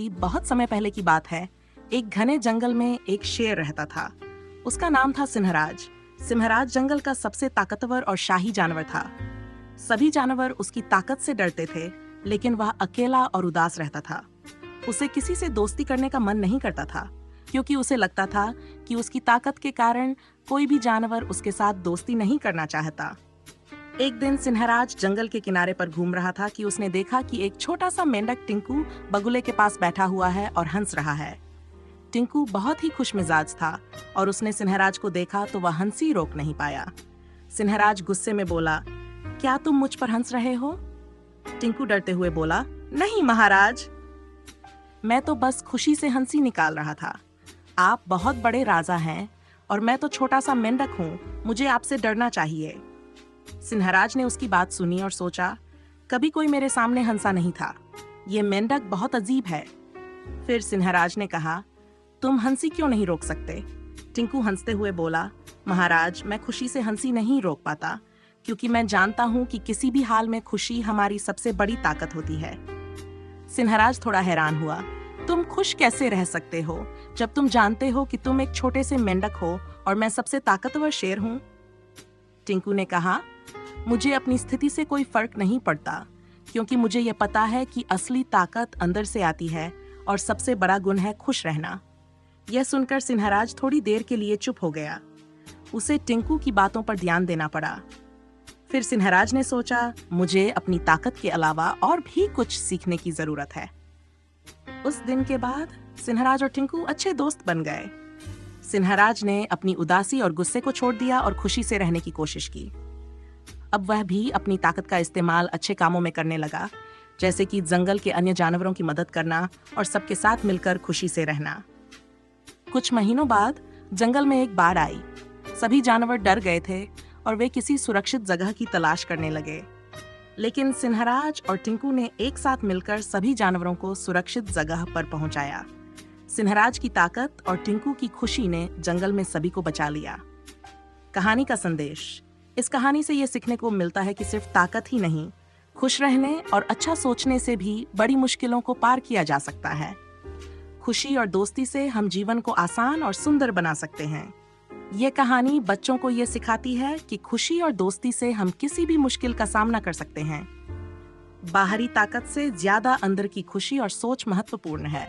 बहुत समय पहले की बात है। एक घने जंगल में एक शेर रहता था। उसका नाम था सिंहराज। सिंहराज जंगल का सबसे ताकतवर और शाही जानवर था। सभी जानवर उसकी ताकत से डरते थे, लेकिन वह अकेला और उदास रहता था। उसे किसी से दोस्ती करने का मन नहीं करता था, क्योंकि उसे लगता था कि उसकी ताकत के कारण कोई भी जानवर उसके साथ दोस्ती नहीं करना चाहता। एक दिन सिंहराज जंगल के किनारे पर घूम रहा था कि उसने देखा कि एक छोटा सा मेंढक टिंकू बगुले के पास बैठा हुआ है और हंस रहा है। टिंकू बहुत ही खुशमिजाज था और उसने सिंहराज को देखा तो वह हंसी रोक नहीं पाया। सिंहराज गुस्से में बोला, क्या तुम मुझ पर हंस रहे हो? टिंकू डरते हुए बोला, नहीं महाराज, मैं तो बस खुशी से हंसी निकाल रहा था। आप बहुत बड़े राजा हैं और मैं तो छोटा सा मेंढक हूँ, मुझे आपसे डरना चाहिए। सिंहराज ने उसकी बात सुनी और सोचा, कभी कोई मेरे सामने हंसा नहीं था। ये मेंढक बहुत अजीब है। फिर सिंहराज ने कहा, तुम हंसी क्यों नहीं रोक सकते? टिंकू हंसते हुए बोला, महाराज, मैं खुशी से हंसी नहीं रोक पाता, क्योंकि मैं जानता हूँ कि किसी भी हाल में खुशी हमारी सबसे बड़ी ताकत होती है। सिंहराज थोड़ा हैरान हुआ, तुम खुश कैसे रह सकते हो जब तुम जानते हो कि तुम एक छोटे से मेंढक हो और मैं सबसे ताकतवर शेर हूँ? टिंकू ने कहा, मुझे अपनी स्थिति से कोई फर्क नहीं पड़ता, क्योंकि मुझे यह पता है कि असली ताकत अंदर से आती है और सबसे बड़ा गुण है खुश रहना। यह सुनकर सिंहराज थोड़ी देर के लिए चुप हो गया। उसे टिंकू की बातों पर ध्यान देना पड़ा। फिर सिंहराज ने सोचा, मुझे अपनी ताकत के अलावा और भी कुछ सीखने की जरूरत है। उस दिन के बाद सिंहराज और टिंकू अच्छे दोस्त बन गए। सिंहराज ने अपनी उदासी और गुस्से को छोड़ दिया और खुशी से रहने की कोशिश की। अब वह भी अपनी ताकत का इस्तेमाल अच्छे कामों में करने लगा, जैसे कि जंगल के अन्य जानवरों की मदद करना और सबके साथ मिलकर खुशी से रहना। कुछ महीनों बाद जंगल में एक बाढ़ आई। सभी जानवर डर गए थे और वे किसी सुरक्षित जगह की तलाश करने लगे। लेकिन सिंहराज और टिंकू ने एक साथ मिलकर सभी जानवरों को सुरक्षित जगह पर पहुंचाया। सिंहराज की ताकत और टिंकू की खुशी ने जंगल में सभी को बचा लिया। कहानी का संदेश, इस कहानी से ये सीखने को मिलता है कि सिर्फ ताकत ही नहीं, खुश रहने और अच्छा सोचने से भी बड़ी मुश्किलों को पार किया जा सकता है। खुशी और दोस्ती से हम जीवन को आसान और सुंदर बना सकते हैं। ये कहानी बच्चों को ये सिखाती है कि खुशी और दोस्ती से हम किसी भी मुश्किल का सामना कर सकते हैं। बाहरी ताकत से ज्यादा अंदर की खुशी और सोच महत्वपूर्ण है।